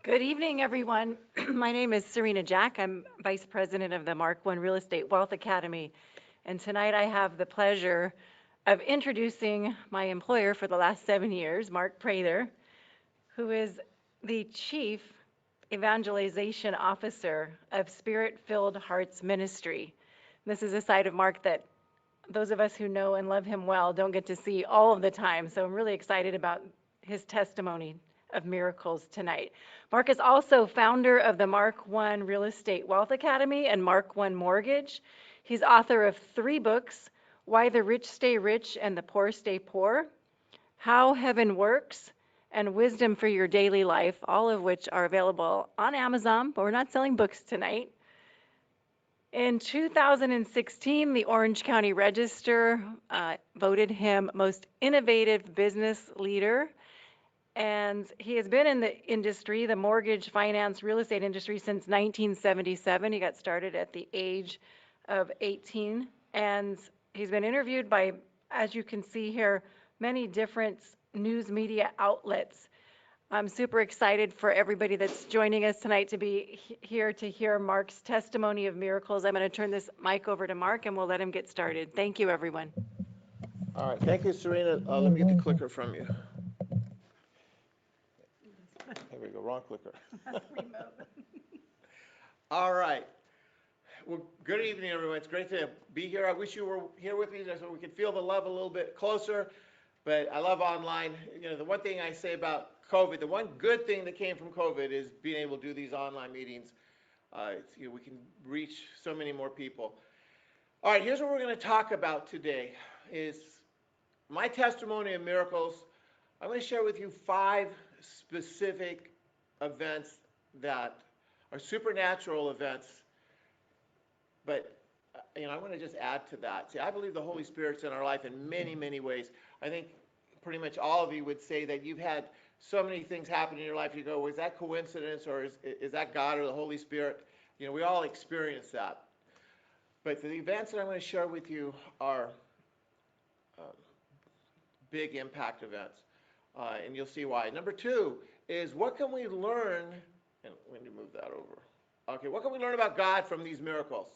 Good evening, everyone. My name is Serena Jack. I'm Vice President of the Mark I Real Estate Wealth Academy. And tonight I have the pleasure of introducing my employer for the last 7 years, Mark Prather, who is the Chief Evangelization Officer of Spirit Filled Hearts Ministry. This is a side of Mark that those of us who know and love him well don't get to see all of the time. So I'm really excited about his testimony of miracles tonight. Mark is also founder of the Mark I Real Estate Wealth Academy and Mark I Mortgage. He's author of 3 books: Why the Rich Stay Rich and the Poor Stay Poor, How Heaven Works, and Wisdom for Your Daily Life, all of which are available on Amazon, but we're not selling books tonight. In 2016, the Orange County Register voted him most innovative business leader. And he has been in the industry, the mortgage finance real estate industry, since 1977. He got started at the age of 18. And he's been interviewed by, as you can see here, many different news media outlets. I'm super excited for everybody that's joining us tonight to be here to hear Mark's testimony of miracles. I'm going to turn this mic over to Mark and we'll let him get started. Thank you, everyone. All right, thank you, Serena. Let me get the clicker from you. There we go, wrong clicker. All right. Well, good evening, everyone. It's great to be here. I wish you were here with me so we could feel the love a little bit closer, but I love online. The one thing I say about COVID, the one good thing that came from COVID is being able to do these online meetings. We can reach so many more people. All right, here's what we're going to talk about today is my testimony of miracles. I'm going to share with you 5 specific events that are supernatural events, but I want to just add to that. See, I believe the Holy Spirit's in our life in many, many ways. I think pretty much all of you would say that you've had so many things happen in your life. You go, was that coincidence, or is that God or the Holy Spirit? We all experience that. But the events that I'm going to share with you are big impact events, and you'll see why. Number 2 is, what can we learn? And let me move that over. Okay, what can we learn about God from these miracles?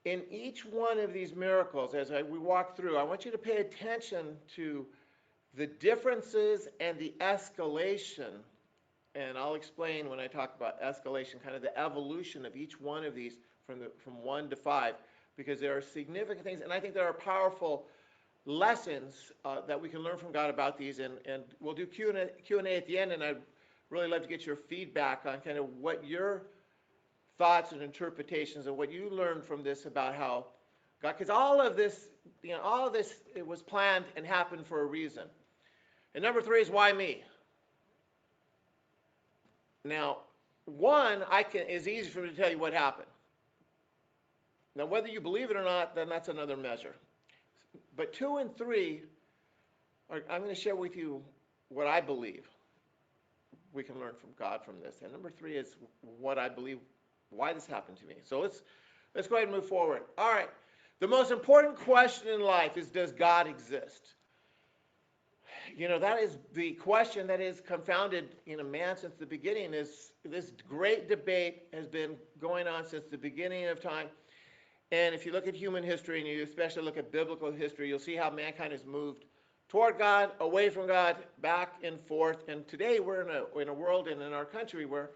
In each one of these miracles, as we walk through, I want you to pay attention to the differences and the escalation. And I'll explain when I talk about escalation, kind of the evolution of each one of these from 1 to 5, because there are significant things, and I think there are powerful lessons that we can learn from God about these. And we'll do Q&A at the end, and I'd really love to get your feedback on kind of what your thoughts and interpretations of what you learned from this about how God, because all of this, it was planned and happened for a reason. And number 3 is, why me? Now, 1, is easy for me to tell you what happened. Now, whether you believe it or not, then that's another measure. But 2 and 3, I'm going to share with you what I believe we can learn from God from this. And number 3 is what I believe, why this happened to me. So let's go ahead and move forward. All right. The most important question in life is, does God exist? That is the question that has confounded man since the beginning. This great debate has been going on since the beginning of time. And if you look at human history, and you especially look at biblical history, you'll see how mankind has moved toward God, away from God, back and forth. And today we're in a world and in our country where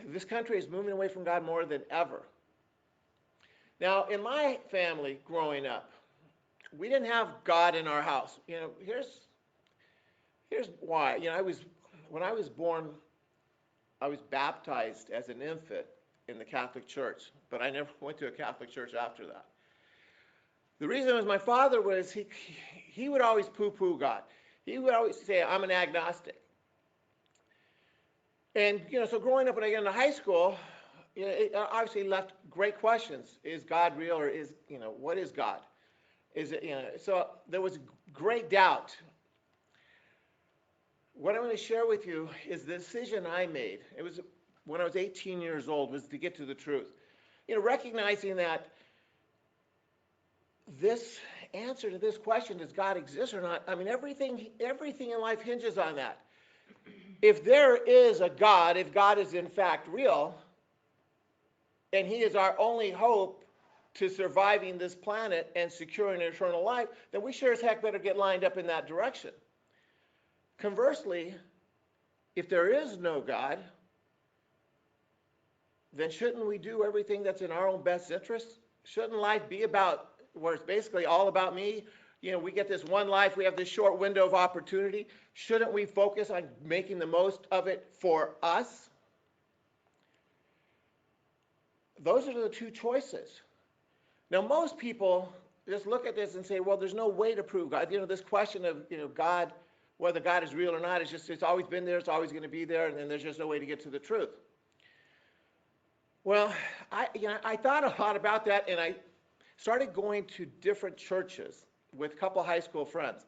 this country is moving away from God more than ever. Now, in my family growing up, we didn't have God in our house. Here's why. When I was born, I was baptized as an infant in the Catholic Church, but I never went to a Catholic church after that. The reason was my father was he would always poo-poo God. He would always say, I'm an agnostic. And so growing up, when I got into high school, it obviously left great questions. Is God real, or what is God? Is it so there was great doubt. What I'm going to share with you is the decision I made. It was when I was 18 years old, was to get to the truth. Recognizing that this answer to this question, does God exist or not? I mean, everything in life hinges on that. if there is a God, if God is in fact real, and he is our only hope to surviving this planet and securing eternal life, then we sure as heck better get lined up in that direction. Conversely, if there is no God, then shouldn't we do everything that's in our own best interest? Shouldn't life be about, where it's basically all about me? You know, we get this one life, we have this short window of opportunity. Shouldn't we focus on making the most of it for us? Those are the two choices. Now, most people just look at this and say, well, there's no way to prove God. You know, this question of, God, whether God is real or not, it's always been there, it's always going to be there, and then there's just no way to get to the truth. Well, I thought a lot about that, and I started going to different churches with a couple high school friends.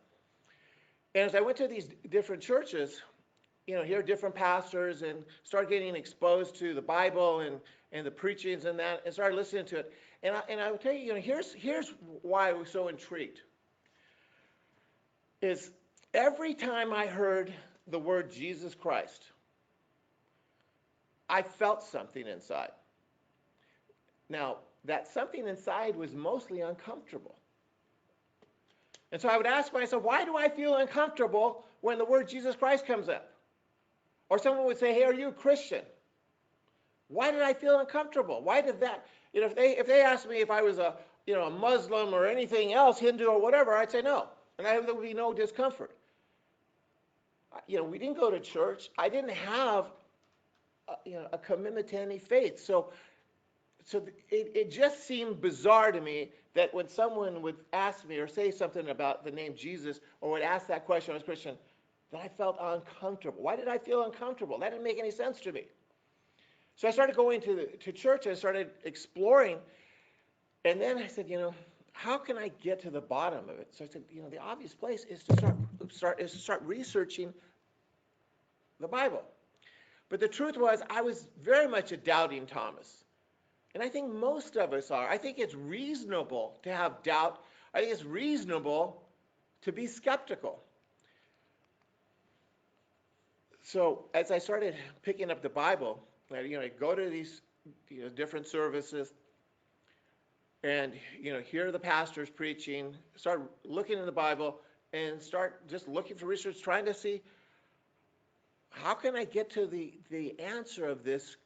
And as I went to these different churches, hear different pastors and start getting exposed to the Bible and the preachings and that, and started listening to it. And I would tell you, here's why I was so intrigued. Is every time I heard the word Jesus Christ, I felt something inside. Now, that something inside was mostly uncomfortable. And so I would ask myself, why do I feel uncomfortable when the word Jesus Christ comes up? Or someone would say, hey, are you a Christian? Why did I feel uncomfortable? Why did that? If they asked me if I was a Muslim or anything else, Hindu or whatever, I'd say no. And there would be no discomfort. We didn't go to church. I didn't have a commitment to any faith. So it just seemed bizarre to me that when someone would ask me or say something about the name Jesus or would ask that question as a Christian, that I felt uncomfortable. Why did I feel uncomfortable? That didn't make any sense to me. So I started going to church and I started exploring. And then I said, how can I get to the bottom of it? So I said, the obvious place is to start researching the Bible. But the truth was, I was very much a doubting Thomas. And I think most of us are. I think it's reasonable to have doubt. I think it's reasonable to be skeptical. So as I started picking up the Bible, I go to these different services and hear the pastors preaching, start looking in the Bible and start just looking for research, trying to see how can I get to the answer of this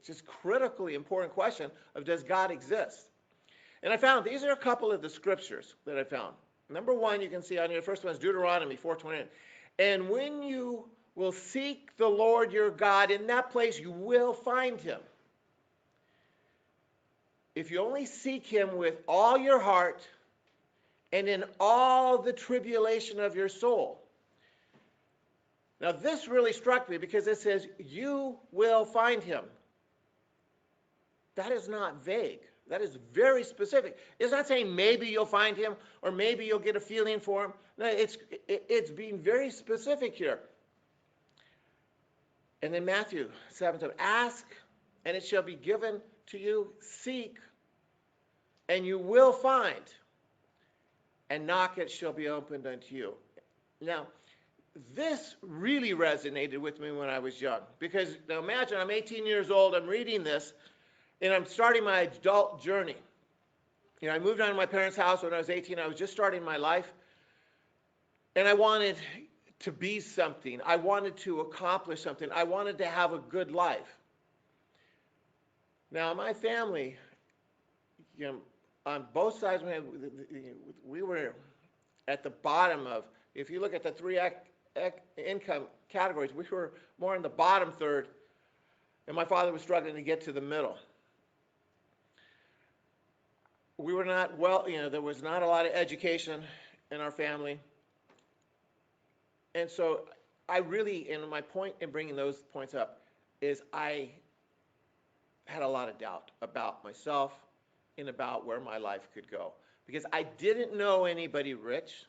just critically important question of does God exist? And I found these are a couple of the scriptures that I found. Number one, you can see on here, the first one is Deuteronomy 4:28. And when you will seek the Lord your God, in that place you will find him. If you only seek him with all your heart and in all the tribulation of your soul. Now this really struck me because it says you will find him. That is not vague. That is very specific. It's not saying maybe you'll find him or maybe you'll get a feeling for him. No, it's being very specific here. And then Matthew 7:7, ask and it shall be given to you. Seek and you will find. And knock it shall be opened unto you. Now, this really resonated with me when I was young. Because now imagine I'm 18 years old, I'm reading this, and I'm starting my adult journey. I moved out of my parents' house when I was 18. I was just starting my life. And I wanted to be something. I wanted to accomplish something. I wanted to have a good life. Now, my family, on both sides, we were at the bottom of, if you look at the three income categories, we were more in the bottom third, and my father was struggling to get to the middle. We were not there was not a lot of education in our family. And so I really, and my point in bringing those points up is I had a lot of doubt about myself and about where my life could go. Because I didn't know anybody rich.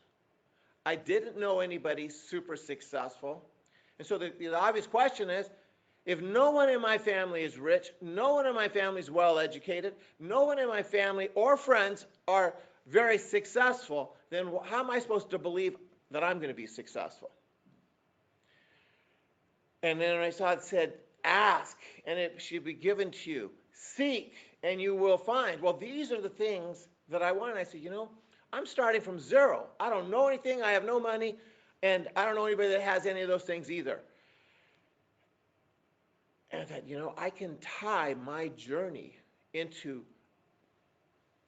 I didn't know anybody super successful. And so the obvious question is, if no one in my family is rich, no one in my family is well educated, no one in my family or friends are very successful, then how am I supposed to believe that I'm going to be successful? And then I saw it said, ask, and it should be given to you. Seek, and you will find. Well, these are the things that I want. And I said, I'm starting from zero. I don't know anything. I have no money. And I don't know anybody that has any of those things either. And I thought, I can tie my journey into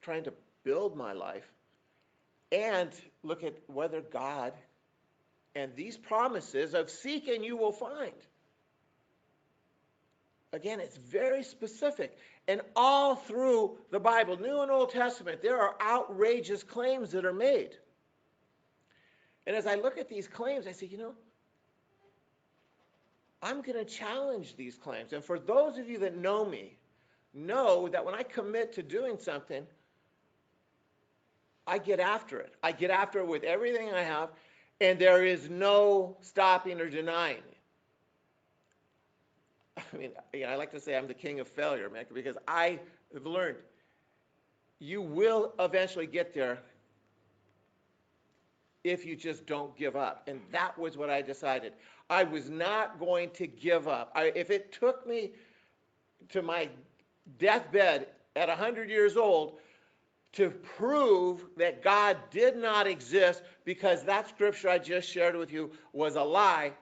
trying to build my life and look at whether God and these promises of seek and you will find. Again, it's very specific. And all through the Bible, New and Old Testament, there are outrageous claims that are made. And as I look at these claims, I say, I'm going to challenge these claims. And for those of you that know me, know that when I commit to doing something, I get after it. I get after it with everything I have, and there is no stopping or denying. I mean, I like to say I'm the king of failure, man, because I have learned you will eventually get there if you just don't give up. And that was what I decided. I was not going to give up. If it took me to my deathbed at 100 years old to prove that God did not exist because that scripture I just shared with you was a lie,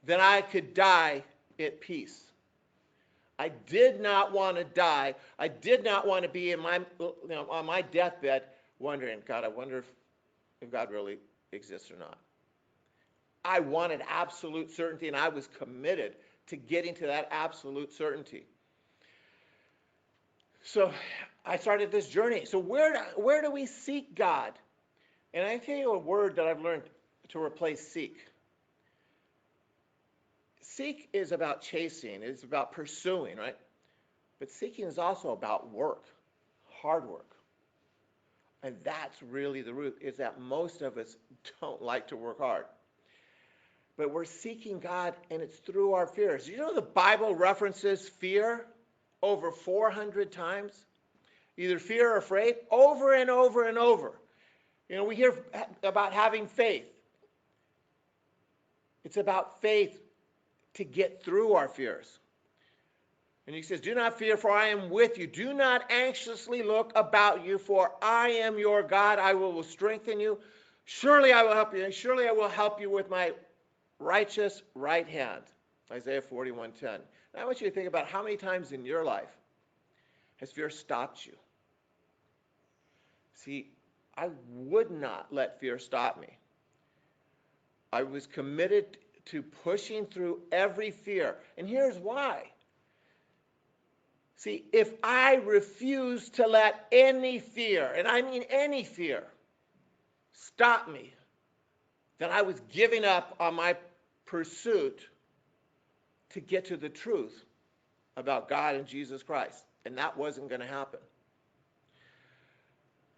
then I could die at peace. I did not want to die. I did not want to be in on my deathbed wondering, God, I wonder if God really exists or not. I wanted absolute certainty, and I was committed to getting to that absolute certainty. So I started this journey. So where do we seek God? And I tell you a word that I've learned to replace seek. Seek is about chasing. It's about pursuing, right? But seeking is also about work, hard work. And that's really the root, is that most of us don't like to work hard. But we're seeking God, and it's through our fears. The Bible references fear over 400 times? Either fear or afraid, over and over and over. We hear about having faith. It's about faith to get through our fears. And he says, do not fear, for I am with you. Do not anxiously look about you, for I am your God. I will strengthen you. Surely I will help you. And surely I will help you with my righteous right hand. Isaiah 41:10. Now I want you to think about how many times in your life has fear stopped you? See, I would not let fear stop me. I was committed to pushing through every fear. And here's why. See, if I refuse to let any fear, and I mean any fear, stop me, then I was giving up on my pursuit to get to the truth about God and Jesus Christ. And that wasn't going to happen.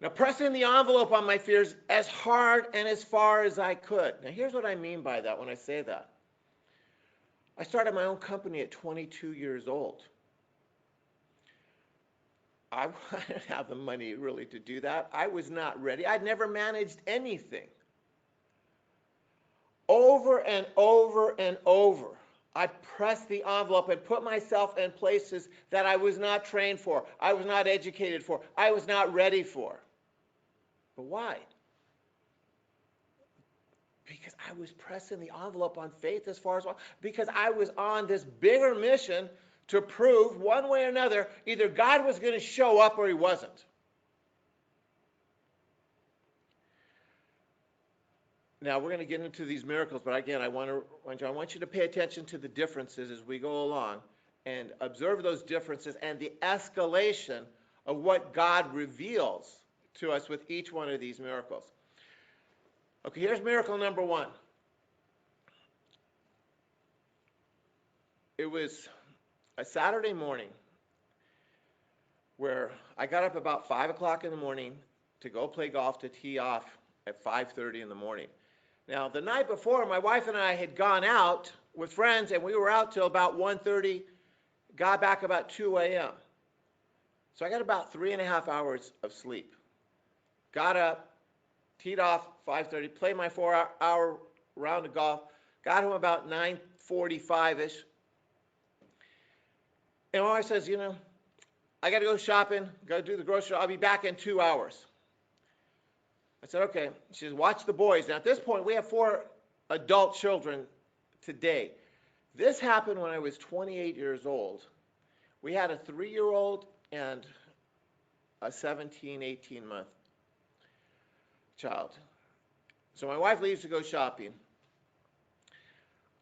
Now, pressing the envelope on my fears as hard and as far as I could. Now, here's what I mean by that when I say that. I started my own company at 22 years old. I didn't have the money really to do that. I was not ready. I'd never managed anything. Over and over and over, I pressed the envelope and put myself in places that I was not trained for, I was not educated for, I was not ready for. But why? Because I was pressing the envelope on faith as far as well. Because I was on this bigger mission to prove one way or another, either God was going to show up or he wasn't. Now, we're going to get into these miracles, but again, I want you to pay attention to the differences as we go along and observe those differences and the escalation of what God reveals to us with each one of these miracles. Okay, here's miracle number one. It was a Saturday morning where I got up about 5 o'clock in the morning to go play golf to tee off at 5:30 in the morning. Now, the night before, my wife and I had gone out with friends, and we were out till about 1:30, got back about 2 a.m. So I got about 3.5 hours of sleep. Got up, teed off 5:30, played my 4-hour round of golf, Got home about 9:45ish. And my wife says, I got to go shopping, go do the grocery. I'll be back in 2 hours. I said, okay. She says, watch the boys. Now, at this point, we have 4 adult children today. This happened when I was 28 years old. We had a 3-year-old and a 17, 18-month child. So my wife leaves to go shopping.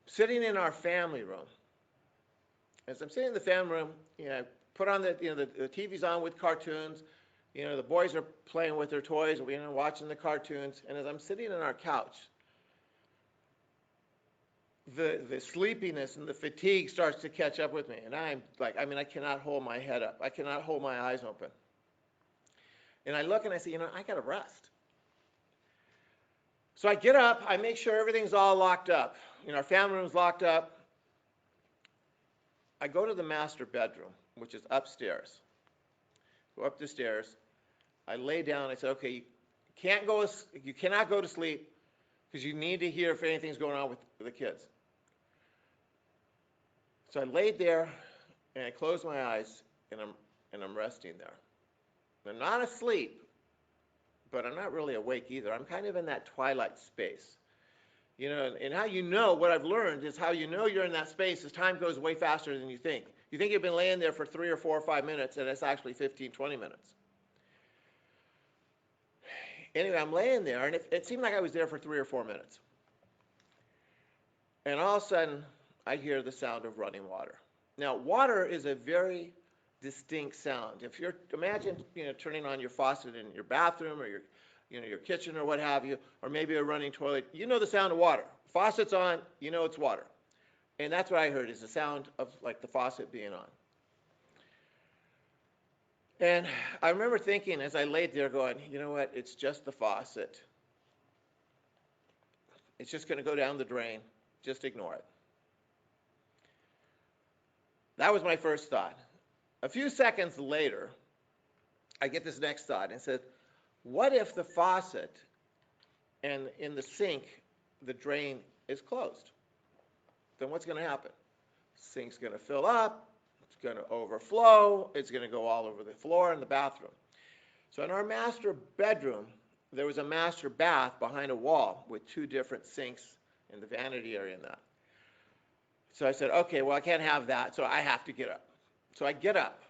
Sitting in our family room. As I'm sitting in the family room, I put on the TV's on with cartoons. The boys are playing with their toys, watching the cartoons. And as I'm sitting on our couch, the sleepiness and the fatigue starts to catch up with me. And I'm like, I cannot hold my head up. I cannot hold my eyes open. And I look and I say, I got to rest. So I get up, I make sure everything's all locked up. Our family room's locked up. I go to the master bedroom, which is upstairs. Go up the stairs. I lay down. I said, okay, you cannot go to sleep because you need to hear if anything's going on with the kids. So I laid there and I closed my eyes and I'm resting there. I'm not asleep, but I'm not really awake either. I'm kind of in that twilight space. And how what I've learned is how you're in that space is time goes way faster than you think. You think you've been laying there for 3 or 4 or 5 minutes, and it's actually 15, 20 minutes. Anyway, I'm laying there, and it seemed like I was there for 3 or 4 minutes. And all of a sudden, I hear the sound of running water. Now, water is a very distinct sound. If you're, imagine, turning on your faucet in your bathroom or your kitchen or what have you, or maybe a running toilet, the sound of water. Faucet's on, it's water. And that's what I heard, is the sound of like the faucet being on. And I remember thinking as I laid there going, you know what, it's just the faucet. It's just going to go down the drain. Just ignore it. That was my first thought. A few seconds later, I get this next thought and said, what if the faucet and in the sink, the drain is closed? Then what's going to happen? Sink's going to fill up, it's going to overflow, it's going to go all over the floor in the bathroom. So in our master bedroom, there was a master bath behind a wall with 2 different sinks in the vanity area in that. So I said, okay, well, I can't have that, so I have to get up. So I get up.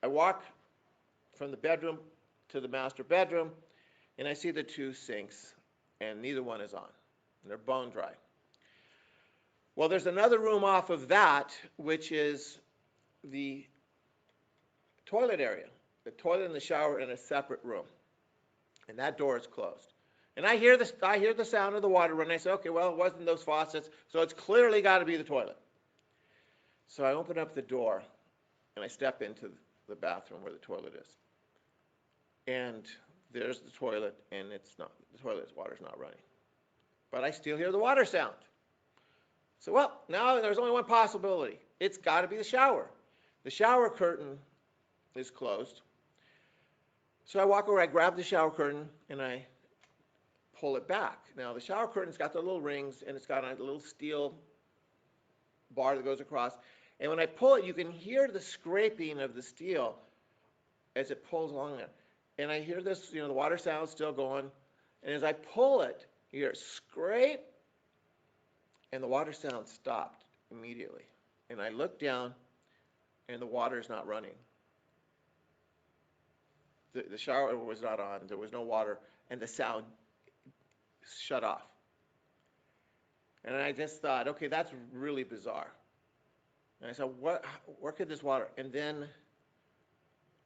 I walk from the bedroom to the master bedroom, and I see the 2 sinks, and neither one is on. And they're bone dry. Well, there's another room off of that, which is the toilet area. The toilet and the shower in a separate room. And that door is closed. And I hear the sound of the water running. I say, okay, well, it wasn't those faucets, so it's clearly got to be the toilet. So I open up the door, and I step into the bathroom where the toilet is. And there's the toilet, and the toilet's water's not running. But I still hear the water sound. So, well, now there's only one possibility. It's got to be the shower. The shower curtain is closed. So I walk over, I grab the shower curtain, and I pull it back. Now, the shower curtain's got the little rings, and it's got a little steel bar that goes across. And when I pull it, you can hear the scraping of the steel as it pulls along there. And I hear this, the water sound still going. And as I pull it, you hear it scrape, and the water sound stopped immediately. And I look down, and the water is not running. The shower was not on. There was no water, and the sound shut off. And I just thought, okay, that's really bizarre. And I said, where could this water? And then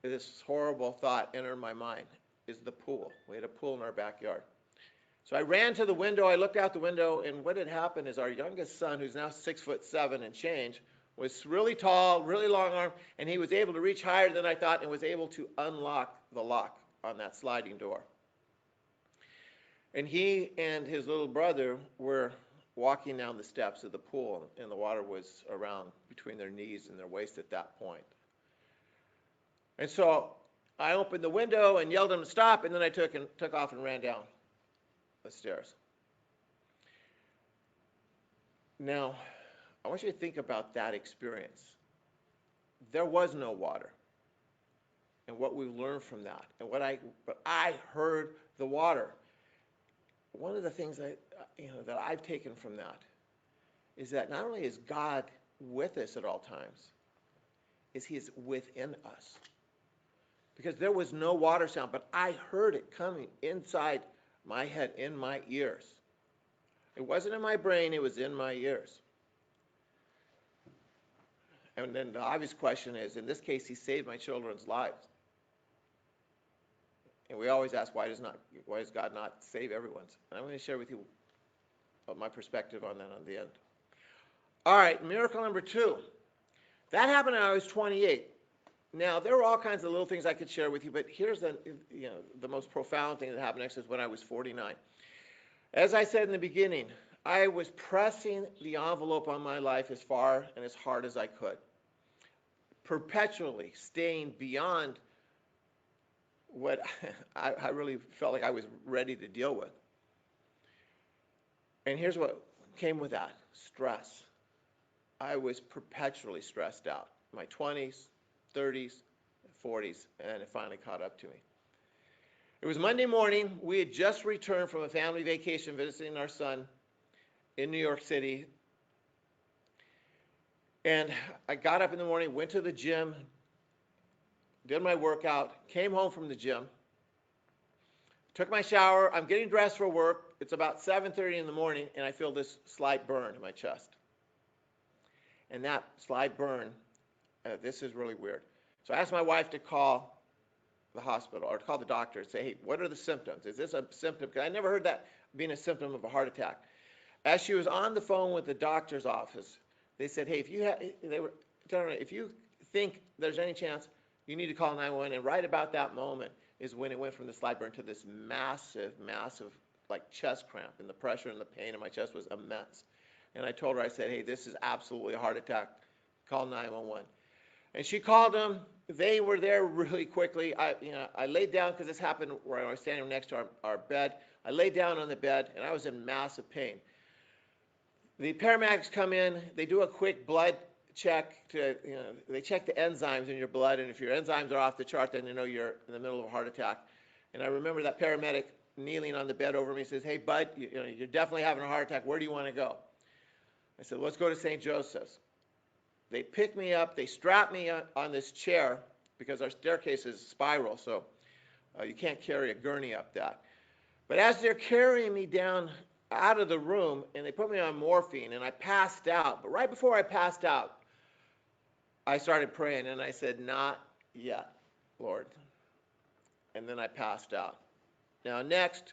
this horrible thought entered my mind, is the pool. We had a pool in our backyard. So I ran to the window, I looked out the window, and what had happened is our youngest son, who's now 6'7" and change, was really tall, really long arm, and he was able to reach higher than I thought and was able to unlock the lock on that sliding door. And he and his little brother were walking down the steps of the pool, and the water was around between their knees and their waist at that point. And so I opened the window and yelled at them to stop, and then I took off and ran down the stairs. Now, I want you to think about that experience. There was no water, and what we learned from that, and but I heard the water. One of the things that I've taken from that is that not only is God with us at all times, is He is within us. Because there was no water sound, but I heard it coming inside my head, in my ears. It wasn't in my brain, it was in my ears. And then the obvious question is, in this case, He saved my children's lives. And we always ask, why does God not save everyone's? And I'm going to share with you my perspective on that on the end. All right, miracle number 2. That happened when I was 28. Now, there were all kinds of little things I could share with you, but here's the most profound thing that happened next is when I was 49. As I said in the beginning, I was pressing the envelope on my life as far and as hard as I could, perpetually staying beyond what I really felt like I was ready to deal with. And here's what came with that: stress. I was perpetually stressed out. My 20s, 30s, 40s, and it finally caught up to me. It was Monday morning. We had just returned from a family vacation visiting our son in New York City. And I got up in the morning, went to the gym, did my workout, came home from the gym, took my shower. I'm getting dressed for work. It's about 7:30 in the morning, and I feel this slight burn in my chest. And that slight burn, this is really weird. So I asked my wife to call the hospital or to call the doctor and say, hey, what are the symptoms? Is this a symptom? Because I never heard that being a symptom of a heart attack. As she was on the phone with the doctor's office, they said, hey, if you think there's any chance, you need to call 911. And right about that moment is when it went from the slight burn to this massive, like chest cramp, and the pressure and the pain in my chest was immense. And I told her, I said, hey, this is absolutely a heart attack. Call 911. And she called them. They were there really quickly. I laid down because this happened where I was standing next to our bed. I laid down on the bed, and I was in massive pain. The paramedics come in. They do a quick blood check. They check the enzymes in your blood, and if your enzymes are off the chart, then they know you're in the middle of a heart attack. And I remember that paramedic kneeling on the bed over me, says, hey, bud, you're definitely having a heart attack. Where do you want to go? I said, let's go to St. Joseph's. They pick me up. They strap me on this chair because our staircase is spiral, so you can't carry a gurney up that. But as they're carrying me down out of the room, and they put me on morphine, and I passed out. But right before I passed out, I started praying, and I said, not yet, Lord. And then I passed out. Now, next,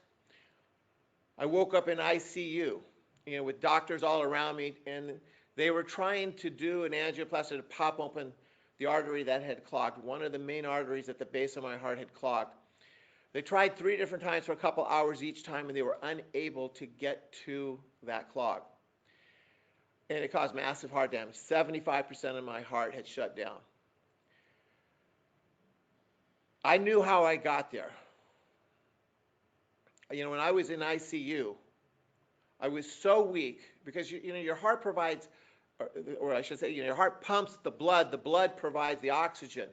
I woke up in ICU, with doctors all around me, and they were trying to do an angioplasty to pop open the artery that had clogged. One of the main arteries at the base of my heart had clogged. They tried 3 different times for a couple hours each time, and they were unable to get to that clog. And it caused massive heart damage. 75% of my heart had shut down. I knew how I got there. When I was in ICU, I was so weak because your heart provides, or I should say, your heart pumps the blood provides the oxygen.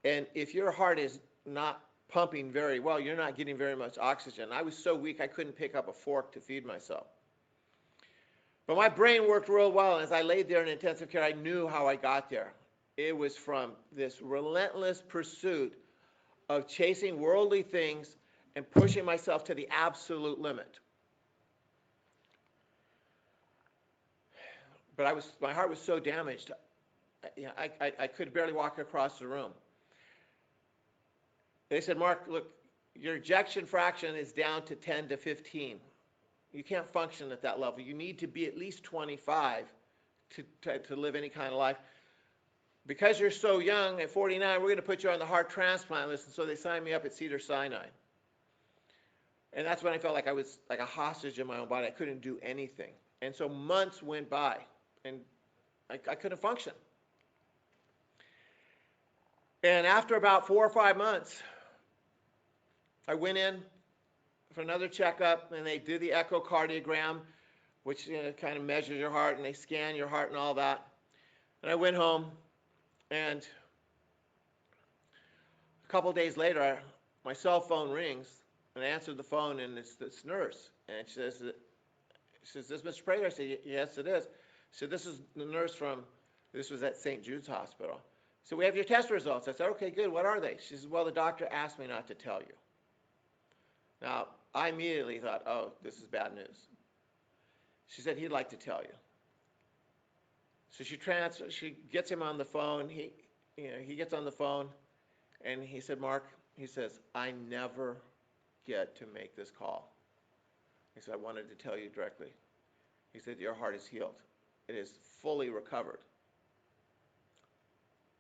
And if your heart is not pumping very well, you're not getting very much oxygen. I was so weak I couldn't pick up a fork to feed myself. But my brain worked real well, and as I laid there in intensive care, I knew how I got there. It was from this relentless pursuit of chasing worldly things and pushing myself to the absolute limit. But my heart was so damaged, I could barely walk across the room. They said, Mark, look, your ejection fraction is down to 10 to 15. You can't function at that level. You need to be at least 25 to live any kind of life. Because you're so young, at 49, we're going to put you on the heart transplant list. And so they signed me up at Cedars-Sinai. And that's when I felt like I was like a hostage in my own body. I couldn't do anything. And so months went by, and I couldn't function. And after about 4 or 5 months, I went in for another checkup, and they did the echocardiogram. which kind of measures your heart, and they scan your heart and all that. And I went home, and a couple of days later, my cell phone rings, and I answered the phone, and it's this nurse, and she says, "Is this Mr. Prather?" I said, "Yes, it is." She said, "This is the nurse from," this was at St. Jude's Hospital. So we have your test results. I said, "Okay, good. What are they?" She says, "Well, the doctor asked me not to tell you." Now, I immediately thought, oh, this is bad news. She said, "He'd like to tell you." So she gets him on the phone. He gets on the phone, and he said, "Mark," he says, "I never get to make this call." He said, "I wanted to tell you directly." He said, "Your heart is healed. It is fully recovered."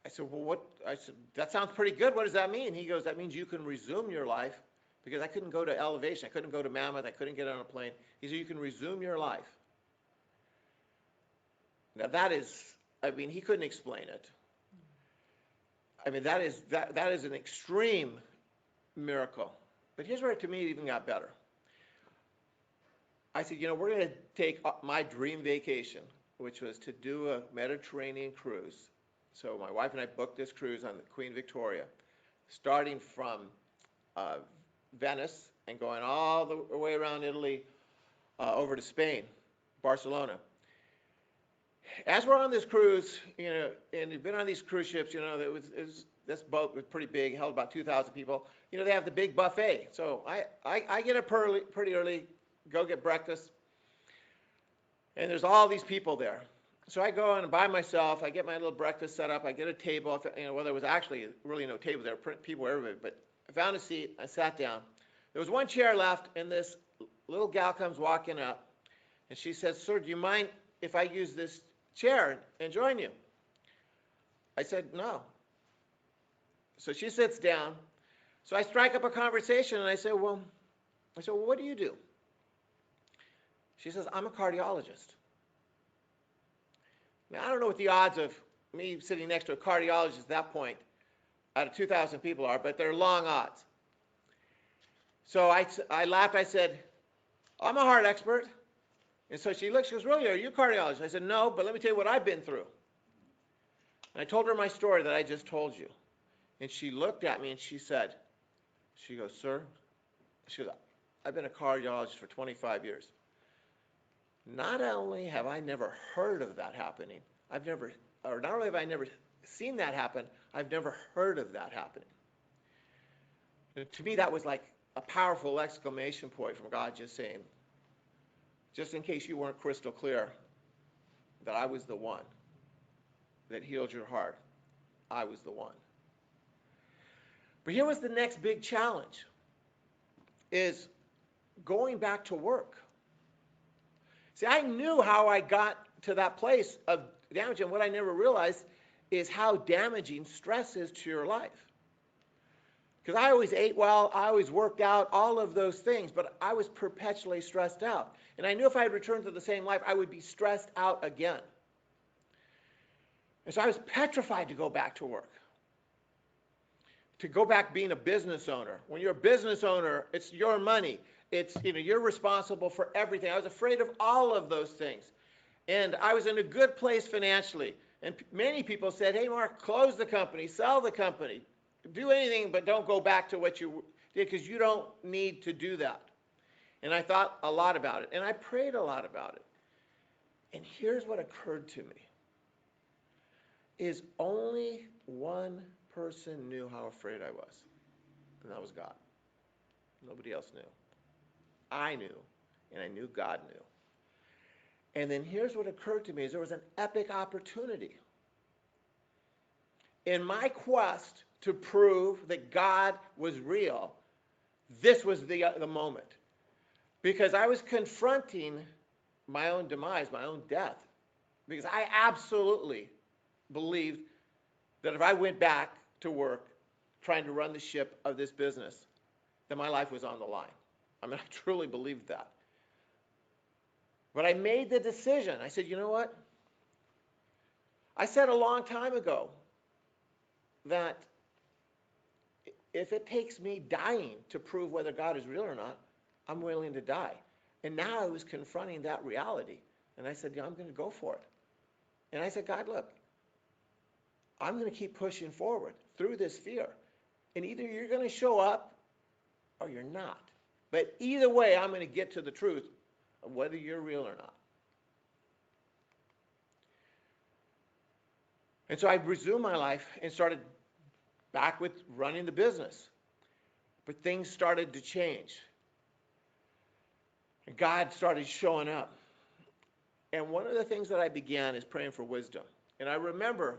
I said, "Well, what?" I said, "That sounds pretty good. What does that mean?" He goes, "That means you can resume your life," because I couldn't go to Elevation. I couldn't go to Mammoth. I couldn't get on a plane. He said, "You can resume your life." Now that is, he couldn't explain it. That is an extreme miracle. But here's where, to me, it even got better. I said, we're going to take my dream vacation, which was to do a Mediterranean cruise. So my wife and I booked this cruise on the Queen Victoria, starting from Venice and going all the way around Italy over to Spain, Barcelona. As we're on this cruise, and you've been on these cruise ships, this boat was pretty big, held about 2,000 people. They have the big buffet. So I get up pretty early, go get breakfast, and there's all these people there. So I go in by myself. I get my little breakfast set up. I get a table. Well, there was actually really no table. There were people everywhere, but I found a seat. I sat down. There was one chair left, and this little gal comes walking up, and she says, "Sir, do you mind if I use this chair and join you?" I said, "No." So she sits down. So I strike up a conversation, and I said, well, what do you do? She says, "I'm a cardiologist." Now, I don't know what the odds of me sitting next to a cardiologist at that point out of 2,000 people are, but they're long odds. So I laughed. I said, "I'm a heart expert." And so she looks, she goes, "Really, are you a cardiologist?" I said, "No, but let me tell you what I've been through." And I told her my story that I just told you. And she looked at me and she goes, "Sir," she goes, "I've been a cardiologist for 25 years. Not only have I never heard of that happening, not only have I never seen that happen, I've never heard of that happening." And to me, that was like a powerful exclamation point from God, just saying, just in case you weren't crystal clear, that I was the one that healed your heart. I was the one. But here was the next big challenge, is going back to work. See, I knew how I got to that place of damage, and what I never realized is how damaging stress is to your life. Because I always ate well, I always worked out, all of those things, but I was perpetually stressed out. And I knew if I had returned to the same life, I would be stressed out again. And so I was petrified to go back to work, to go back being a business owner. When you're a business owner, it's your money. It's, you're responsible for everything. I was afraid of all of those things. And I was in a good place financially. And many people said, "Hey, Mark, close the company, sell the company, do anything, but don't go back to what you did, because you don't need to do that." And I thought a lot about it. And I prayed a lot about it. And here's what occurred to me, is only one person knew how afraid I was. And that was God. Nobody else knew. I knew, and I knew God knew. And then here's what occurred to me, is there was an epic opportunity. In my quest to prove that God was real, this was the moment. Because I was confronting my own demise, my own death. Because I absolutely believed that if I went back to work trying to run the ship of this business, that my life was on the line. I truly believed that. But I made the decision. I said, you know what? I said a long time ago that if it takes me dying to prove whether God is real or not, I'm willing to die. And now I was confronting that reality. And I said, yeah, I'm going to go for it. And I said, God, look, I'm going to keep pushing forward through this fear. And either you're going to show up or you're not. But either way, I'm going to get to the truth of whether you're real or not. And so I resumed my life and started back with running the business. But things started to change. And God started showing up. And one of the things that I began is praying for wisdom. And I remember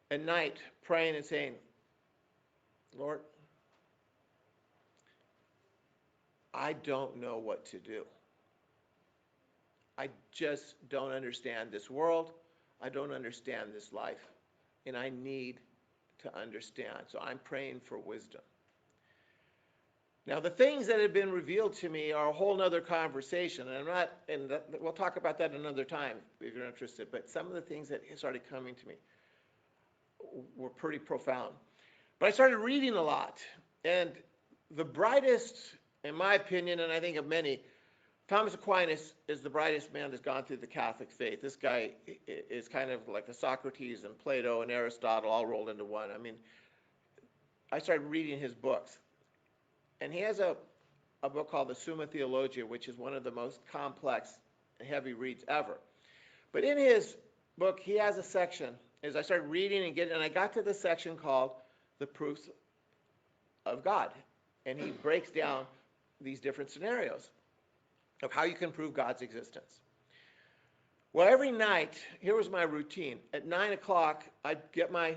at night praying and saying, Lord, I don't know what to do. I just don't understand this world. I don't understand this life. And I need to understand. So I'm praying for wisdom. Now, the things that have been revealed to me are a whole nother conversation. And we'll talk about that another time if you're interested. But some of the things that started coming to me were pretty profound. But I started reading a lot. And the brightest, in my opinion, and I think of many, Thomas Aquinas is the brightest man that's gone through the Catholic faith. This guy is kind of like the Socrates and Plato and Aristotle all rolled into one. I mean, I started reading his books. And he has a book called the Summa Theologia, which is one of the most complex and heavy reads ever. But in his book, he has a section, as I started reading and I got to the section called The Proofs of God. And he breaks down these different scenarios of how you can prove God's existence. Well, every night, here was my routine. At 9 o'clock, I'd get my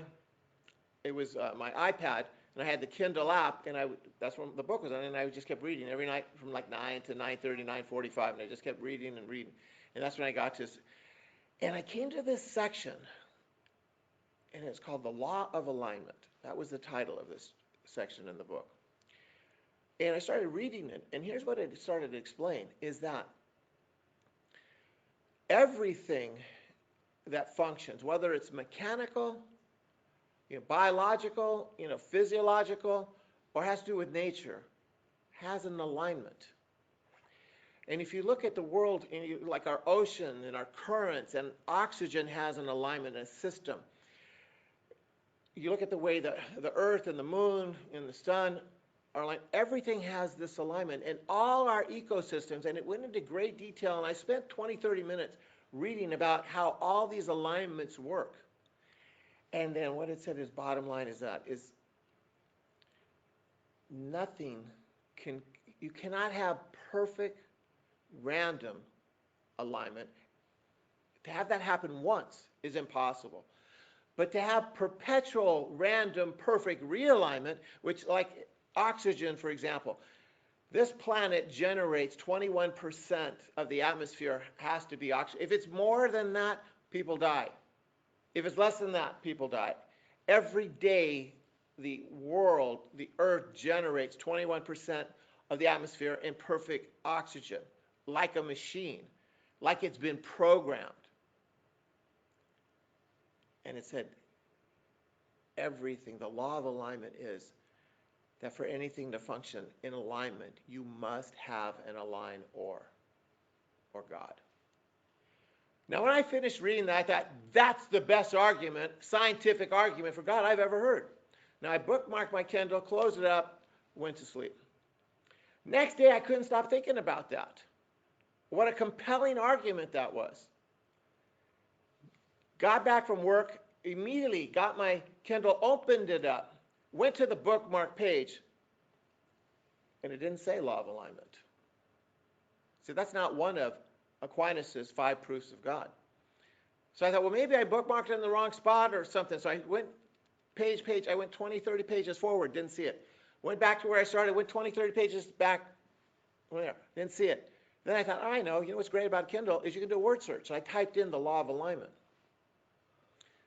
iPad, and I had the Kindle app, and that's when the book was on, and I just kept reading every night from like 9 to 9:30, 9:45, and I just kept reading and reading. And that's when I got to this. And I came to this section, and it's called The Law of Alignment. That was the title of this section in the book. And I started reading it, and here's what it started to explain, is that everything that functions, whether it's mechanical, biological, physiological, or has to do with nature, has an alignment. And if you look at the world, like our ocean and our currents, and oxygen has an alignment, a system. You look at the way the earth and the moon and the sun are aligned, everything has this alignment. And all our ecosystems, and it went into great detail, and I spent 20, 30 minutes reading about how all these alignments work. And then what it said is, bottom line is you cannot have perfect random alignment. To have that happen once is impossible. But to have perpetual, random, perfect realignment, which like oxygen, for example, this planet generates 21% of the atmosphere has to be oxygen. If it's more than that, people die. If it's less than that, people die. Every day, the world, the earth generates 21% of the atmosphere in perfect oxygen, like a machine, like it's been programmed. And it said, everything, the law of alignment is that for anything to function in alignment, you must have an align or God. Now, when I finished reading that, I thought, that's the best argument, scientific argument for God I've ever heard. Now, I bookmarked my Kindle, closed it up, went to sleep. Next day, I couldn't stop thinking about that. What a compelling argument that was. Got back from work, immediately got my Kindle, opened it up, went to the bookmark page, and it didn't say law of alignment. See, that's not one of Aquinas' 5 proofs of God. So I thought, well, maybe I bookmarked it in the wrong spot or something. So I went page, I went 20, 30 pages forward, didn't see it. Went back to where I started, went 20, 30 pages back, didn't see it. Then I thought, I know, what's great about Kindle is you can do a word search. So I typed in the law of alignment.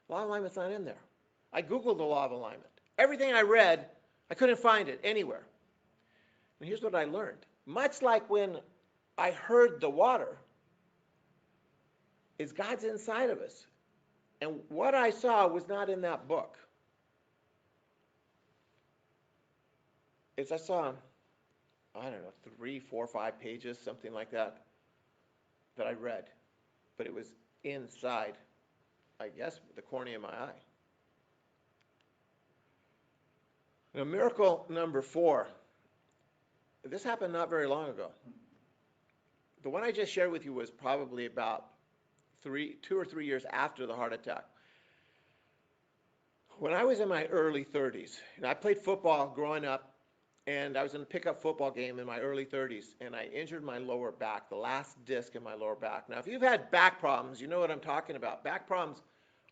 Law of alignment's not in there. I Googled the law of alignment. Everything I read, I couldn't find it anywhere. And here's what I learned. Much like when I heard the water, is God's inside of us. And what I saw was not in that book. I saw I don't know, 3, 4, 5 pages, something like that, that I read. But it was inside, I guess, the cornea of my eye. Now, miracle number 4. This happened not very long ago. The one I just shared with you was probably about 2 or 3 years after the heart attack. When I was in my early 30s, and I played football growing up, and I was in a pickup football game in my early 30s, and I injured my lower back, the last disc in my lower back. Now, if you've had back problems, you know what I'm talking about. Back problems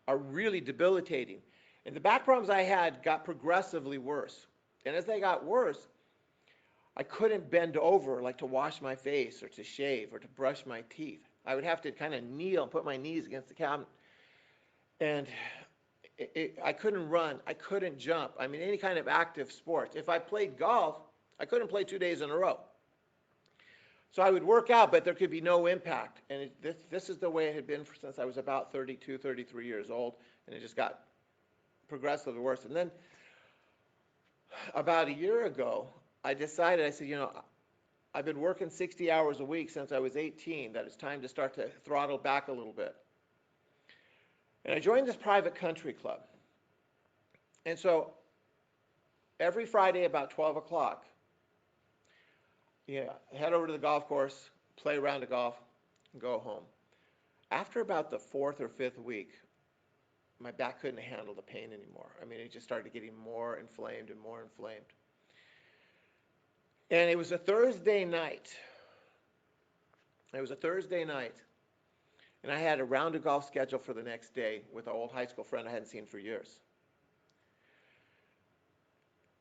are really debilitating. And the back problems I had got progressively worse. And as they got worse, I couldn't bend over like to wash my face or to shave or to brush my teeth. I would have to kind of kneel and put my knees against the cabinet. And I couldn't run. I couldn't jump. I mean, any kind of active sport. If I played golf, I couldn't play 2 days in a row. So I would work out, but there could be no impact. And this is the way it had been since I was about 32, 33 years old. And it just got progressively worse. And then about a year ago, I decided, I said, I've been working 60 hours a week since I was 18, that it's time to start to throttle back a little bit. And I joined this private country club. And so every Friday about 12 o'clock, head over to the golf course, play a round of golf, and go home. After about the 4th or 5th week, my back couldn't handle the pain anymore. I mean, it just started getting more inflamed and more inflamed. And it was a Thursday night. And I had a round of golf scheduled for the next day with an old high school friend I hadn't seen for years.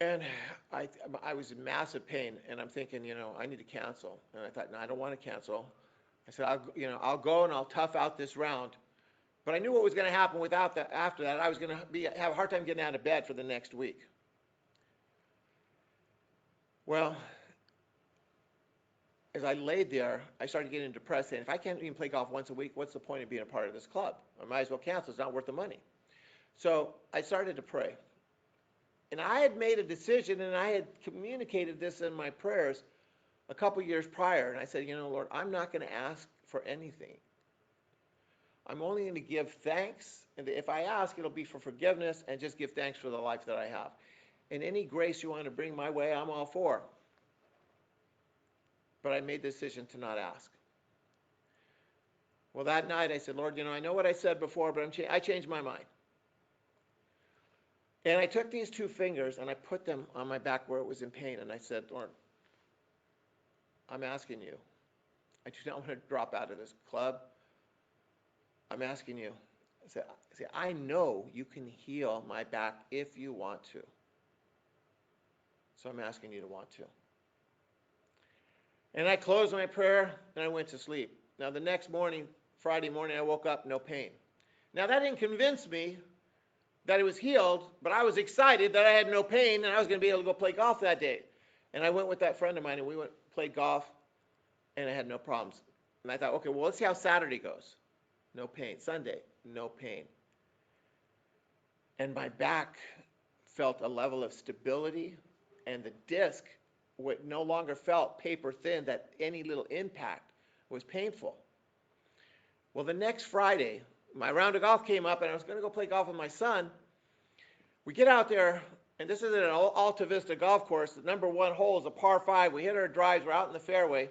And I was in massive pain, and I'm thinking, I need to cancel. And I thought, no, I don't want to cancel. I said, I'll go and I'll tough out this round. But I knew what was going to happen after that. I was going to have a hard time getting out of bed for the next week. Well, as I laid there, I started getting depressed, saying, if I can't even play golf once a week, what's the point of being a part of this club? I might as well cancel. It's not worth the money. So I started to pray. And I had made a decision, and I had communicated this in my prayers a couple years prior. And I said, Lord, I'm not going to ask for anything. I'm only going to give thanks. And if I ask, it'll be for forgiveness and just give thanks for the life that I have. And any grace you want to bring my way, I'm all for. But I made the decision to not ask. Well, that night I said, Lord, I know what I said before, but I changed my mind. And I took these 2 fingers and I put them on my back where it was in pain. And I said, Lord, I'm asking you. I do not want to drop out of this club. I'm asking you. I said, I know you can heal my back if you want to. So I'm asking you to want to. And I closed my prayer and I went to sleep. Now the next morning, Friday morning, I woke up, no pain. Now that didn't convince me that it was healed, but I was excited that I had no pain and I was going to be able to go play golf that day. And I went with that friend of mine and we played golf and I had no problems. And I thought, okay, well, let's see how Saturday goes. No pain. Sunday, no pain. And my back felt a level of stability, and the disc no longer felt paper thin, that any little impact was painful. Well, the next Friday, my round of golf came up, and I was going to go play golf with my son. We get out there, and this is at an Alta Vista golf course. The number 1 hole is a par 5. We hit our drives. We're out in the fairway.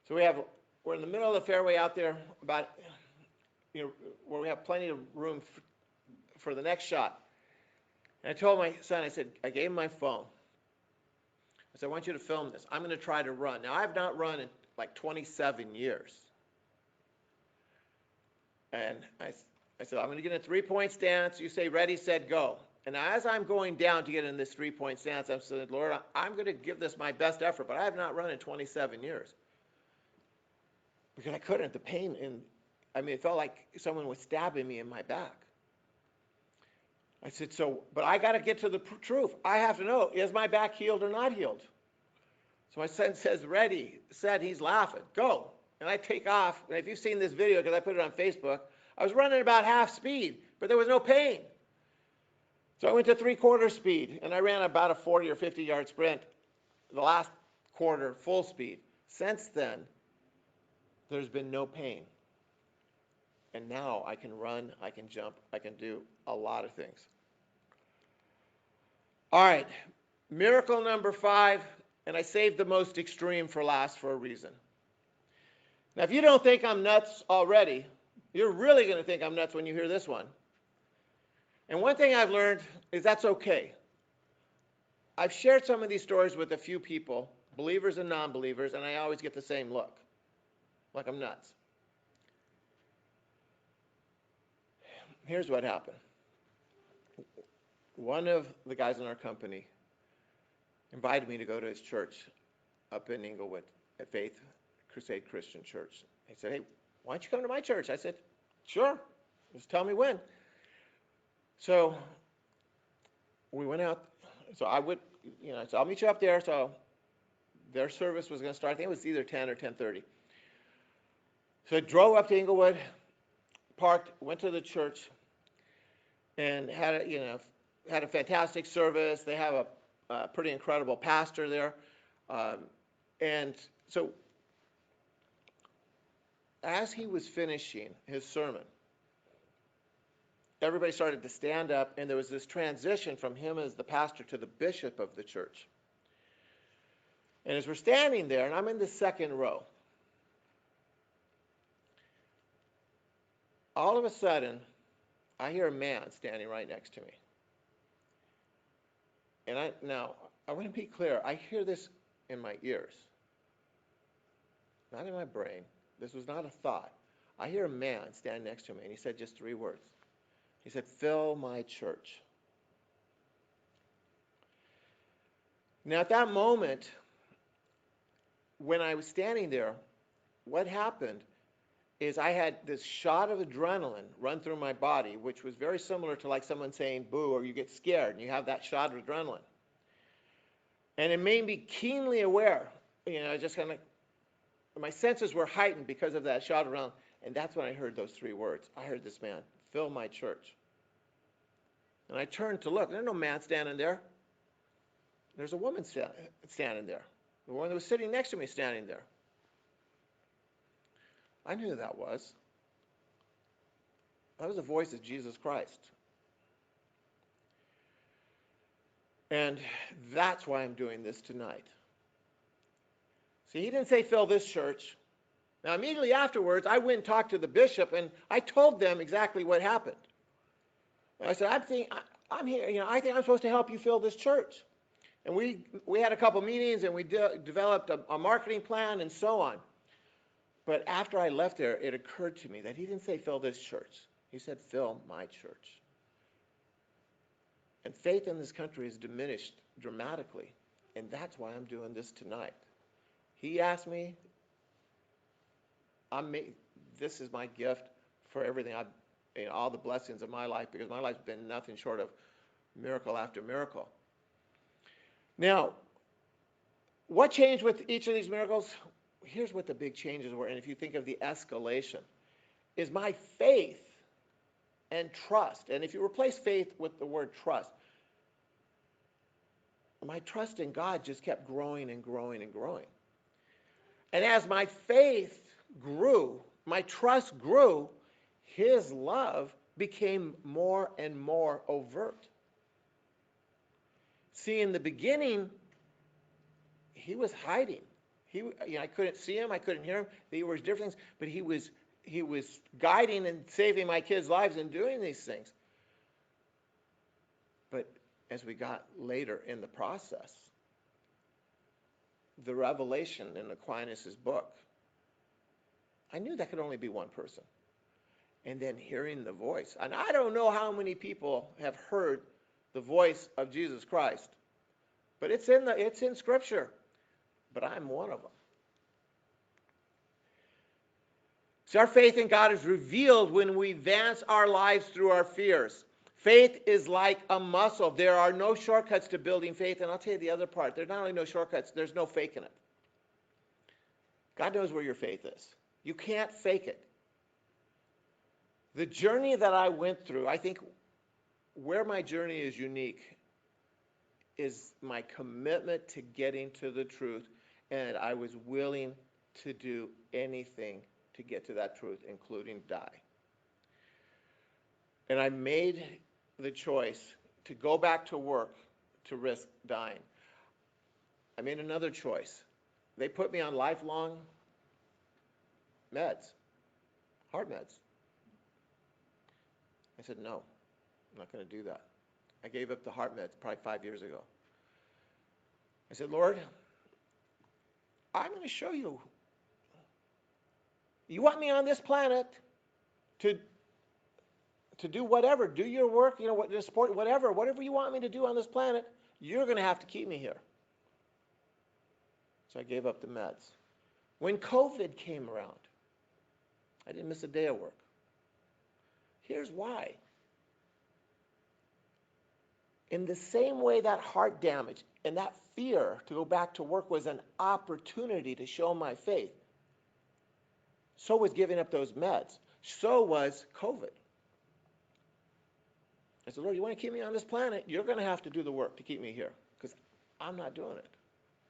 So we're in the middle of the fairway out there, about where we have plenty of room for the next shot. And I told my son, I gave him my phone. I said, I want you to film this. I'm going to try to run. Now, I've not run in like 27 years. And I said, I'm going to get in a 3-point stance. You say ready, set, go. And as I'm going down to get in this 3-point stance, I said, Lord, I'm going to give this my best effort, but I have not run in 27 years. Because I couldn't. The pain, it felt like someone was stabbing me in my back. I said, but I got to get to the truth. I have to know, is my back healed or not healed? So my son says, ready, set, he's laughing, go. And I take off. And if you've seen this video, because I put it on Facebook, I was running about half speed, but there was no pain. So I went to 3/4 speed, and I ran about a 40 or 50 yard sprint. The last quarter full speed. Since then, there's been no pain. And now I can run, I can jump, I can do a lot of things. All right, miracle number 5, and I saved the most extreme for last for a reason. Now, if you don't think I'm nuts already, you're really going to think I'm nuts when you hear this one. And one thing I've learned is that's okay. I've shared some of these stories with a few people, believers and non-believers, and I always get the same look, like I'm nuts. Here's what happened. One of the guys in our company invited me to go to his church up in Inglewood at Faith Crusade Christian Church. He said, hey, why don't you come to my church? I said, sure, just tell me when. So we went out. So I would, so I'll meet you up there. So their service was going to start. I think it was either 10 or 10:30. So I drove up to Inglewood, parked, went to the church, and had a fantastic service. They have a pretty incredible pastor there, and so as he was finishing his sermon, everybody started to stand up, and there was this transition from him as the pastor to the bishop of the church. And as we're standing there, and I'm in the second row, all of a sudden, I hear a man standing right next to me. And I want to be clear. I hear this in my ears, not in my brain. This was not a thought. I hear a man standing next to me, and he said just 3 words. He said, fill my church. Now, at that moment, when I was standing there, what happened is I had this shot of adrenaline run through my body, which was very similar to like someone saying boo, or you get scared and you have that shot of adrenaline. And it made me keenly aware, just kind of, my senses were heightened because of that shot of adrenaline. And that's when I heard those 3 words. I heard this man, fill my church. And I turned to look. There's no man standing there. There's a woman standing there. The one that was sitting next to me standing there. I knew who that was. That was the voice of Jesus Christ. And that's why I'm doing this tonight. See, he didn't say fill this church. Now, immediately afterwards, I went and talked to the bishop, and I told them exactly what happened. And I said, I'm here. I think I'm supposed to help you fill this church. And we had a couple meetings, and we developed a marketing plan and so on. But after I left there, it occurred to me that he didn't say fill this church. He said fill my church. And faith in this country has diminished dramatically. And that's why I'm doing this tonight. He asked me, this is my gift for everything, all the blessings of my life, because my life's been nothing short of miracle after miracle. Now, what changed with each of these miracles? Here's what the big changes were, and if you think of the escalation, is my faith and trust. And if you replace faith with the word trust, my trust in God just kept growing and growing and growing. And as my faith grew, my trust grew, his love became more and more overt. See, in the beginning, he was hiding. I couldn't see him, I couldn't hear him. There were different things, but he was guiding and saving my kids' lives and doing these things. But as we got later in the process, the revelation in Aquinas' book, I knew that could only be one person. And then hearing the voice. And I don't know how many people have heard the voice of Jesus Christ, but it's in Scripture. But I'm one of them. So our faith in God is revealed when we advance our lives through our fears. Faith is like a muscle. There are no shortcuts to building faith. And I'll tell you the other part. There's not only no shortcuts, there's no faking it. God knows where your faith is. You can't fake it. The journey that I went through, I think where my journey is unique is my commitment to getting to the truth And I was willing to do anything to get to that truth, including die. And I made the choice to go back to work to risk dying. I made another choice. They put me on lifelong meds, heart meds. I said, no, I'm not going to do that. I gave up the heart meds probably 5 years ago. I said, Lord, I'm going to show you. You want me on this planet to do whatever, do your work, to support whatever you want me to do on this planet, you're going to have to keep me here. So I gave up the meds. When COVID came around, I didn't miss a day of work. Here's why. In the same way that heart damage and that fear to go back to work was an opportunity to show my faith, so was giving up those meds. So was COVID. I said, Lord, you want to keep me on this planet? You're going to have to do the work to keep me here, because I'm not doing it.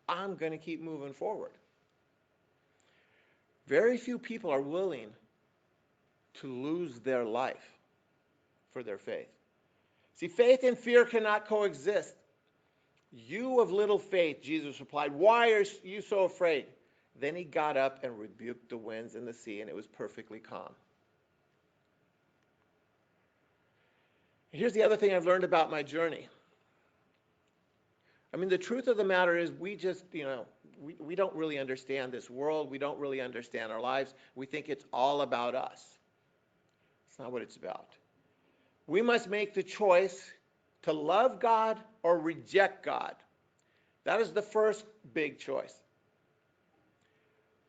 I'm going to keep moving forward. Very few people are willing to lose their life for their faith. See, faith and fear cannot coexist. You of little faith, Jesus replied, why are you so afraid? Then he got up and rebuked the winds and the sea, and it was perfectly calm. Here's the other thing I've learned about my journey. I mean, the truth of the matter is we just, we don't really understand this world. We don't really understand our lives. We think it's all about us. It's not what it's about. We must make the choice to love God or reject God. That is the first big choice.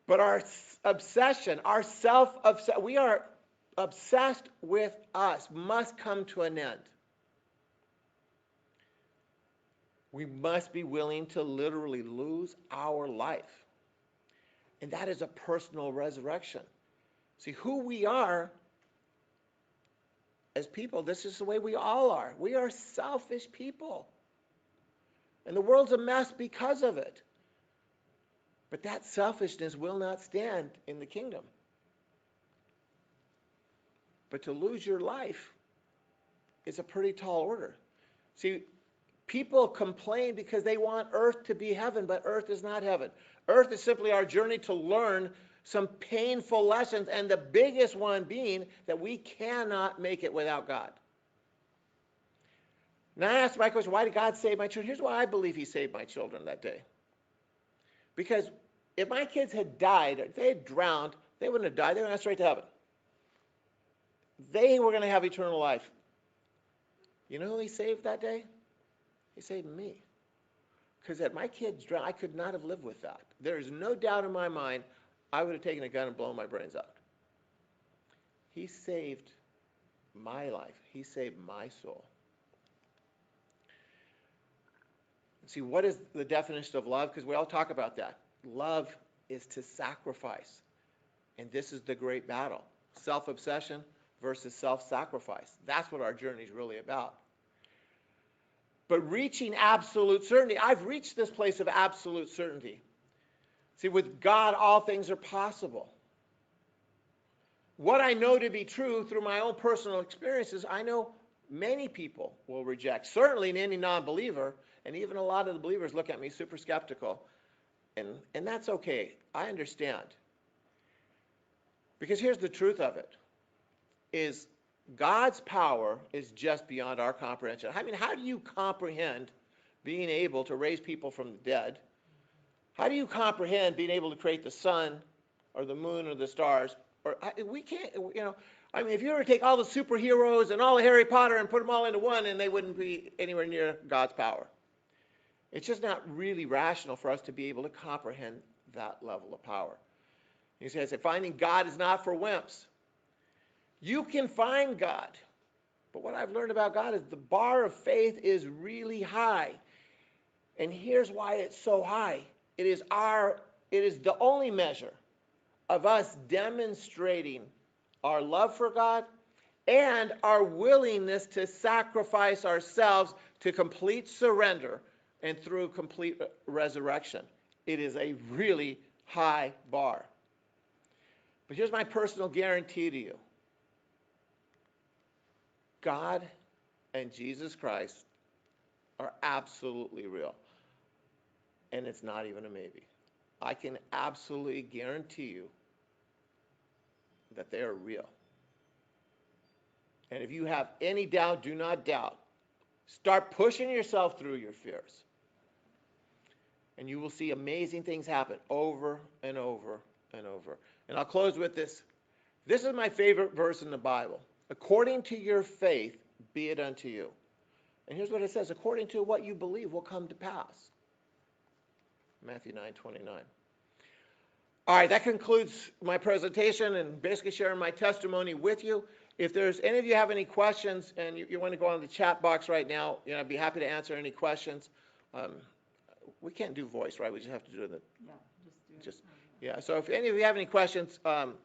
But our obsession, our self-obsession, we are obsessed with us, must come to an end. We must be willing to literally lose our life. And that is a personal resurrection. See, who we are as people, this is the way we all are. We are selfish people. And the world's a mess because of it. But that selfishness will not stand in the kingdom. But to lose your life is a pretty tall order. See, people complain because they want earth to be heaven, but earth is not heaven. Earth is simply our journey to learn some painful lessons, and the biggest one being that we cannot make it without God. Now I asked my question, why did God save my children? Here's why I believe he saved my children that day. Because if my kids had died, or if they had drowned, they wouldn't have died. They would have gone straight to heaven. They were going to have eternal life. You know who he saved that day? He saved me. Because had my kids drowned, I could not have lived with that. There is no doubt in my mind I would have taken a gun and blown my brains out. He saved my life. He saved my soul. See, what is the definition of love? Because we all talk about that. Love is to sacrifice. And this is the great battle. Self-obsession versus self-sacrifice. That's what our journey is really about. But reaching absolute certainty, I've reached this place of absolute certainty. See, with God, all things are possible. What I know to be true through my own personal experiences, I know many people will reject. Certainly any non-believer, and even a lot of the believers look at me super skeptical. And that's okay. I understand. Because here's the truth of it, is God's power is just beyond our comprehension. I mean, how do you comprehend being able to raise people from the dead? How do you comprehend being able to create the sun or the moon or the stars? We can't, I mean, if you were to take all the superheroes and all of Harry Potter and put them all into one, and they wouldn't be anywhere near God's power. It's just not really rational for us to be able to comprehend that level of power. You see, I say, finding God is not for wimps. You can find God. But what I've learned about God is the bar of faith is really high. And here's why it's so high. It is the only measure of us demonstrating our love for God and our willingness to sacrifice ourselves to complete surrender and through complete resurrection. It is a really high bar. But here's my personal guarantee to you. God and Jesus Christ are absolutely real. And it's not even a maybe. I can absolutely guarantee you that they are real. And if you have any doubt, do not doubt. Start pushing yourself through your fears. And you will see amazing things happen over and over and over. And I'll close with this. This is my favorite verse in the Bible. According to your faith, be it unto you. And here's what it says. According to what you believe will come to pass. Matthew 9:29. All right, that concludes my presentation and basically sharing my testimony with you. If there's any of you have any questions and you want to go on the chat box right now, I'd be happy to answer any questions. We can't do voice, right? We just have to do the. Yeah, just do it. Yeah. So if any of you have any questions,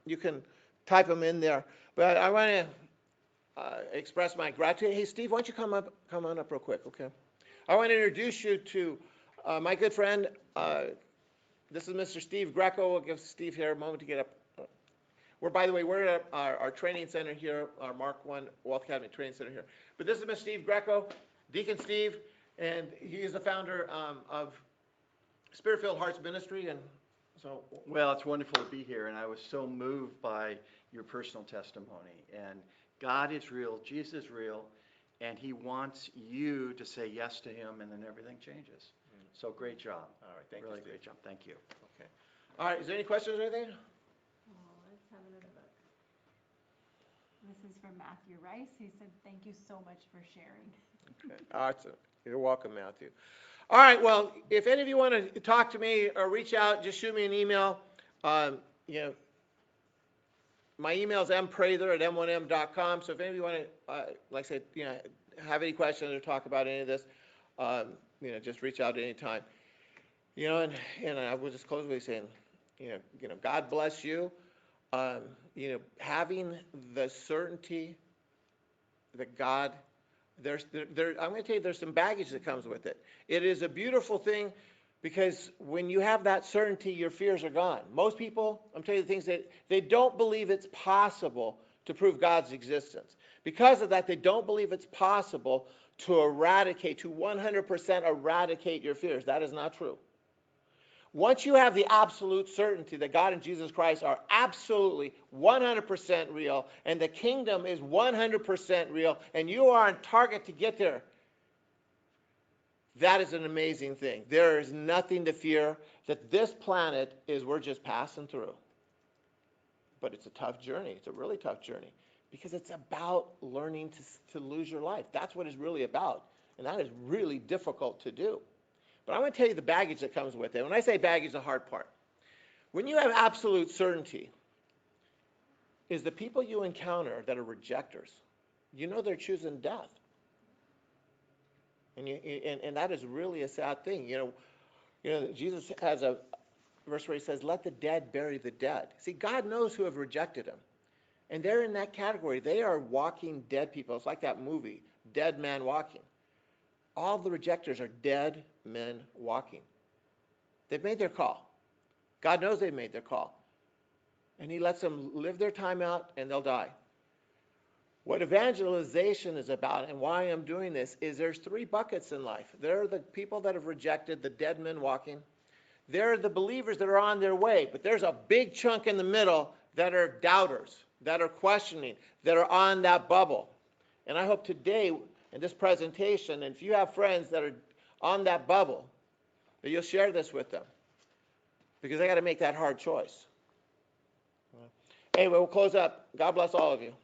you can type them in there. But I want to express my gratitude. Hey, Steve, why don't you come on up real quick, okay? I want to introduce you to my good friend. This is Mr. Steve Greco. We'll give Steve here a moment to get up. By the way, we're at our training center here, our Mark I Wealth Academy Training Center here. But this is Mr. Steve Greco, Deacon Steve, and he is the founder of Spirit-Filled Hearts Ministry. And so, well, it's wonderful to be here, and I was so moved by your personal testimony. And God is real, Jesus is real, and he wants you to say yes to him, and then everything changes. So great job. All right, thank really you. Great job. Thank you. Okay. All right, is there any questions or anything? Let's have another look. This is from Matthew Rice. He said, "Thank you so much for sharing." Okay. Awesome. You're welcome, Matthew. All right, well, if any of you want to talk to me or reach out, just shoot me an email. My email is mprather@m1m.com. So if any of you want to, like I said, have any questions or talk about any of this, just reach out at any time. And I will just close by saying, God bless you. Having the certainty that God, I'm going to tell you, there's some baggage that comes with it. It is a beautiful thing because when you have that certainty, your fears are gone. Most people, I'm telling you the things that they don't believe it's possible to prove God's existence. Because of that, they don't believe it's possible to 100% eradicate your fears. That is not true. Once you have the absolute certainty that God and Jesus Christ are absolutely 100% real, and the kingdom is 100% real, and you are on target to get there, that is an amazing thing. There is nothing to fear. That this planet we're just passing through. But it's a tough journey. It's a really tough journey. Because it's about learning to lose your life. That's what it's really about. And that is really difficult to do. But I want to tell you the baggage that comes with it. When I say baggage, the hard part. When you have absolute certainty, is the people you encounter that are rejectors, they're choosing death. And that is really a sad thing. Jesus has a verse where he says, "Let the dead bury the dead." See, God knows who have rejected him. And they're in that category. They are walking dead people. It's like that movie, Dead Man Walking. All the rejectors are dead men walking. They've made their call. God knows they've made their call. And he lets them live their time out, and they'll die. What evangelization is about, and why I'm doing this, is there's 3 buckets in life. There are the people that have rejected, the dead men walking. There are the believers that are on their way. But there's a big chunk in the middle that are doubters, that are questioning, that are on that bubble. And I hope today, in this presentation, and if you have friends that are on that bubble, that you'll share this with them. Because they got to make that hard choice. Anyway, we'll close up. God bless all of you.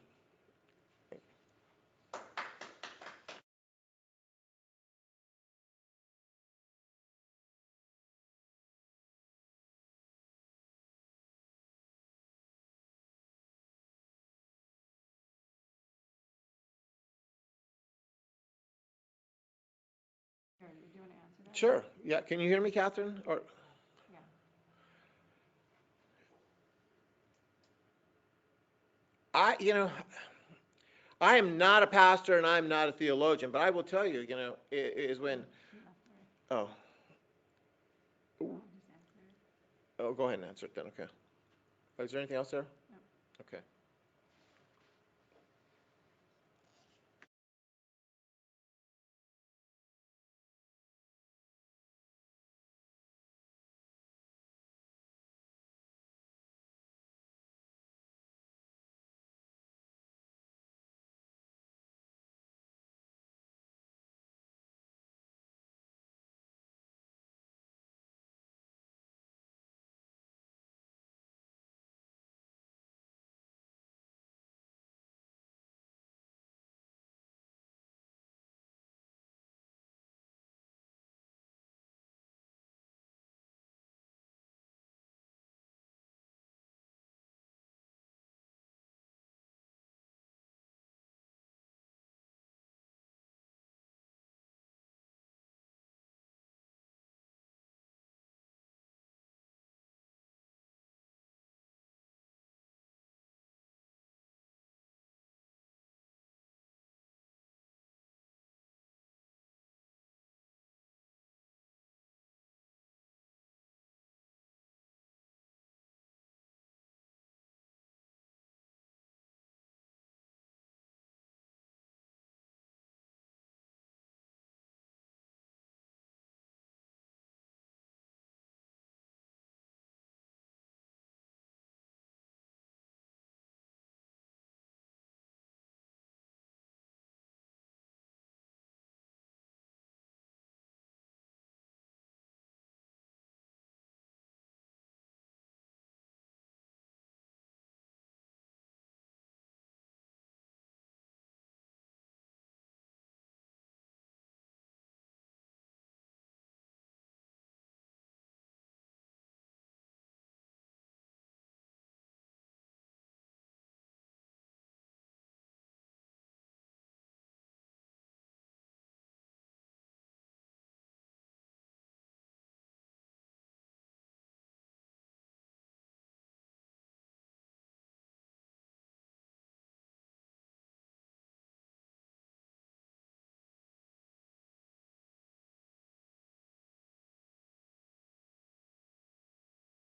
Sure, do you want to answer that? Sure. Yeah. Can you hear me, Catherine? Or Yeah. I am not a pastor and I'm not a theologian, but I will tell you, is when, oh, Oh, go ahead and answer it then, okay. Is there anything else there? No. Okay.